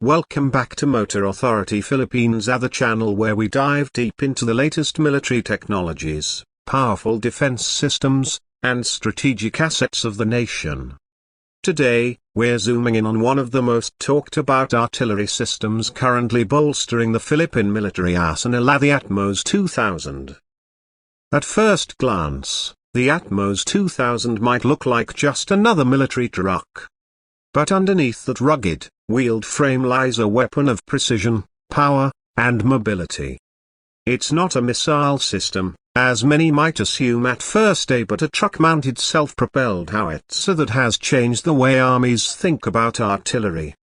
Welcome back to Motor Authority Philippines, the channel where we dive deep into the latest military technologies, powerful defense systems, and strategic assets of the nation. Today, we're zooming in on one of the most talked about artillery systems currently bolstering the Philippine military arsenal, the ATMOS 2000. At first glance, the ATMOS 2000 might look like just another military truck. But underneath that rugged, wheeled frame lies a weapon of precision, power, and mobility. It's not a missile system, as many might assume at first, but a truck-mounted self-propelled howitzer that has changed the way armies think about artillery.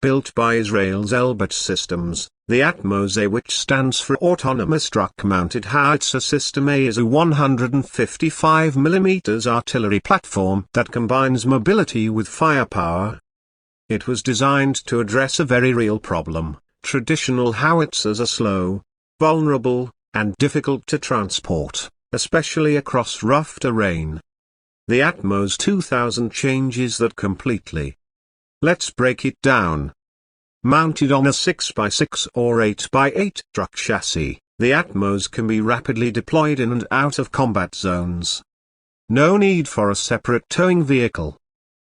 Built by Israel's Elbit Systems, the ATMOS A, which stands for Autonomous Truck-Mounted Howitzer System A, is a 155mm artillery platform that combines mobility with firepower. It was designed to address a very real problem. Traditional howitzers are slow, vulnerable, and difficult to transport, especially across rough terrain. The ATMOS 2000 changes that completely. Let's break it down. Mounted on a 6x6 or 8x8 truck chassis, the ATMOS can be rapidly deployed in and out of combat zones. No need for a separate towing vehicle.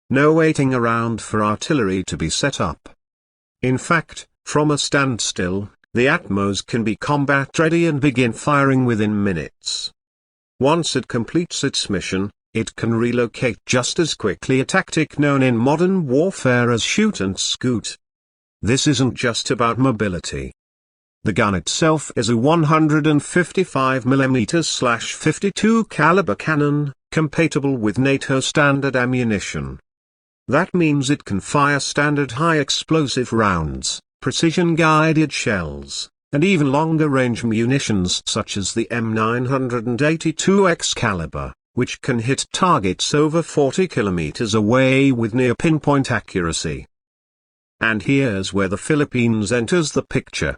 No waiting around for artillery to be set up. In fact, from a standstill, the ATMOS can be combat ready and begin firing within minutes. Once it completes its mission, it can relocate just as quickly, a tactic known in modern warfare as shoot and scoot. This isn't just about mobility. The gun itself is a 155mm/52 caliber cannon, compatible with NATO standard ammunition. That means it can fire standard high explosive rounds, precision-guided shells, and even longer-range munitions such as the M982X caliber, which can hit targets over 40 kilometers away with near-pinpoint accuracy. And here's where the Philippines enters the picture.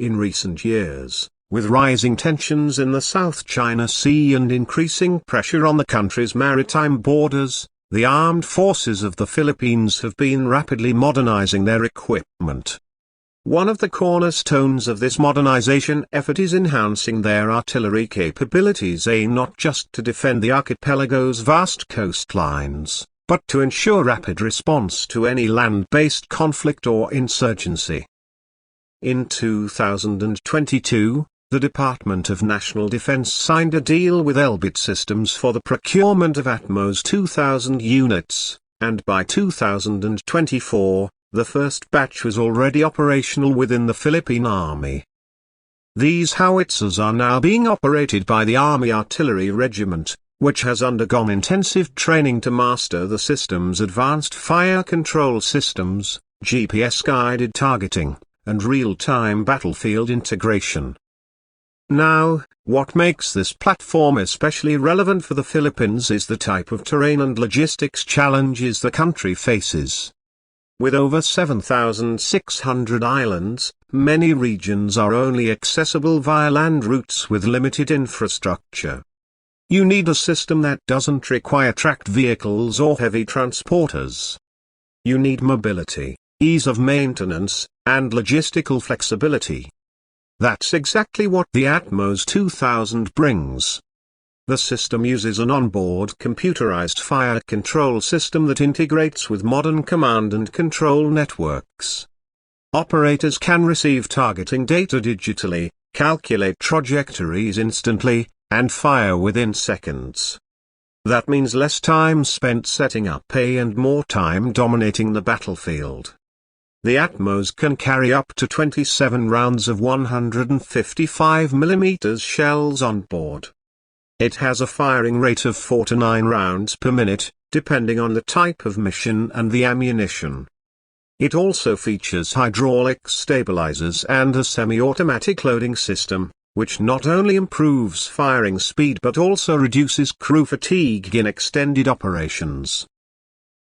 In recent years, with rising tensions in the South China Sea and increasing pressure on the country's maritime borders, the armed forces of the Philippines have been rapidly modernizing their equipment. One of the cornerstones of this modernization effort is enhancing their artillery capabilities, not just to defend the archipelago's vast coastlines, but to ensure rapid response to any land-based conflict or insurgency. In 2022, the Department of National Defense signed a deal with Elbit Systems for the procurement of ATMOS 2000 units, and by 2024, the first batch was already operational within the Philippine Army. These howitzers are now being operated by the Army Artillery Regiment, which has undergone intensive training to master the system's advanced fire control systems, GPS-guided targeting, and real-time battlefield integration. Now, what makes this platform especially relevant for the Philippines is the type of terrain and logistics challenges the country faces. With over 7,600 islands, many regions are only accessible via land routes with limited infrastructure. You need a system that doesn't require tracked vehicles or heavy transporters. You need mobility, ease of maintenance, and logistical flexibility. That's exactly what the ATMOS 2000 brings. The system uses an onboard computerized fire control system that integrates with modern command and control networks. Operators can receive targeting data digitally, calculate trajectories instantly, and fire within seconds. That means less time spent setting up and more time dominating the battlefield. The ATMOS can carry up to 27 rounds of 155mm shells on board. It has a firing rate of 4 to 9 rounds per minute, depending on the type of mission and the ammunition. It also features hydraulic stabilizers and a semi-automatic loading system, which not only improves firing speed but also reduces crew fatigue in extended operations.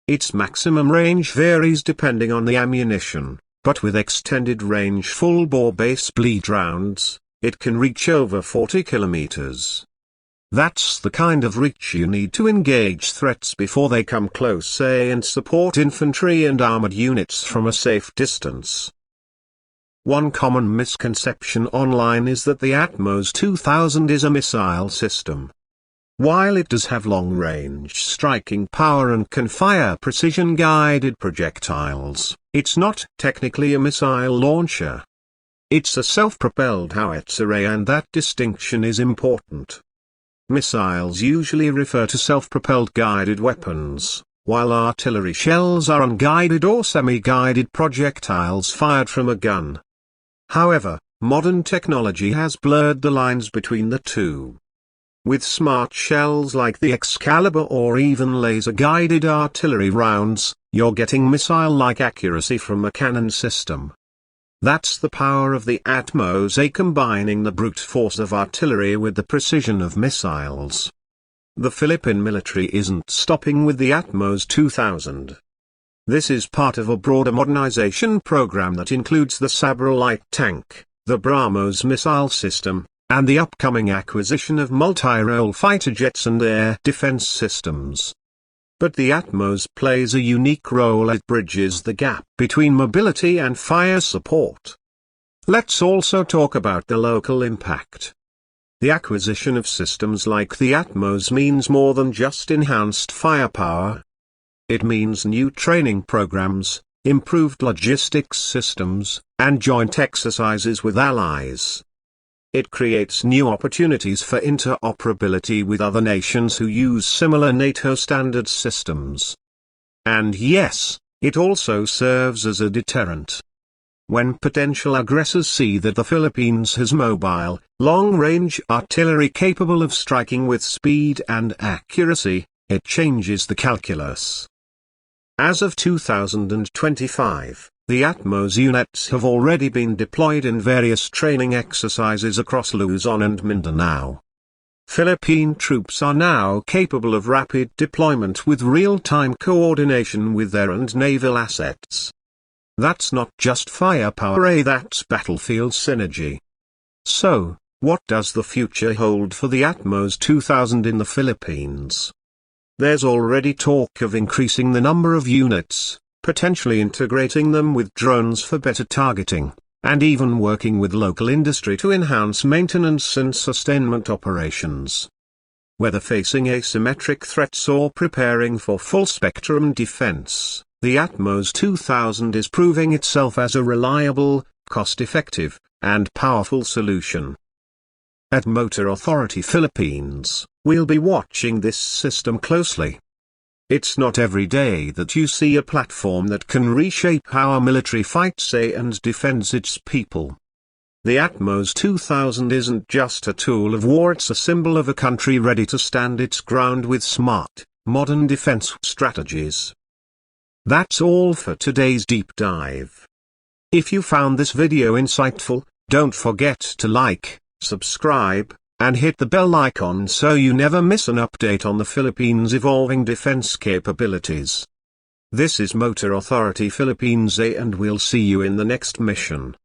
Its maximum range varies depending on the ammunition, but with extended range full-bore base bleed rounds, it can reach over 40 kilometers. That's the kind of reach you need to engage threats before they come close, say, and support infantry and armored units from a safe distance. One common misconception online is that the ATMOS 2000 is a missile system. While it does have long-range striking power and can fire precision-guided projectiles, it's not technically a missile launcher. It's a self-propelled howitzer, and that distinction is important. Missiles usually refer to self-propelled guided weapons, while artillery shells are unguided or semi-guided projectiles fired from a gun. However, modern technology has blurred the lines between the two. With smart shells like the Excalibur or even laser-guided artillery rounds, you're getting missile-like accuracy from a cannon system. That's the power of the ATMOS, combining the brute force of artillery with the precision of missiles. The Philippine military isn't stopping with the ATMOS 2000. This is part of a broader modernization program that includes the Sabra light tank, the BrahMos missile system, and the upcoming acquisition of multi-role fighter jets and air defense systems. But the ATMOS plays a unique role. It bridges the gap between mobility and fire support. Let's also talk about the local impact. The acquisition of systems like the ATMOS means more than just enhanced firepower. It means new training programs, improved logistics systems, and joint exercises with allies. It creates new opportunities for interoperability with other nations who use similar NATO standard systems. And yes, it also serves as a deterrent. When potential aggressors see that the Philippines has mobile, long-range artillery capable of striking with speed and accuracy, it changes the calculus. As of 2025, the ATMOS units have already been deployed in various training exercises across Luzon and Mindanao. Philippine troops are now capable of rapid deployment with real-time coordination with air and naval assets. That's not just firepower, that's battlefield synergy. So, what does the future hold for the ATMOS 2000 in the Philippines? There's already talk of increasing the number of units, potentially integrating them with drones for better targeting, and even working with local industry to enhance maintenance and sustainment operations. Whether facing asymmetric threats or preparing for full-spectrum defense, the ATMOS 2000 is proving itself as a reliable, cost-effective, and powerful solution. At Motor Authority Philippines, we'll be watching this system closely. It's not every day that you see a platform that can reshape how our military fights and defends its people. The ATMOS 2000 isn't just a tool of war, it's a symbol of a country ready to stand its ground with smart, modern defense strategies. That's all for today's deep dive. If you found this video insightful, don't forget to like, subscribe, and hit the bell icon so you never miss an update on the Philippines' evolving defense capabilities. This is Motor Authority Philippines, and we'll see you in the next mission.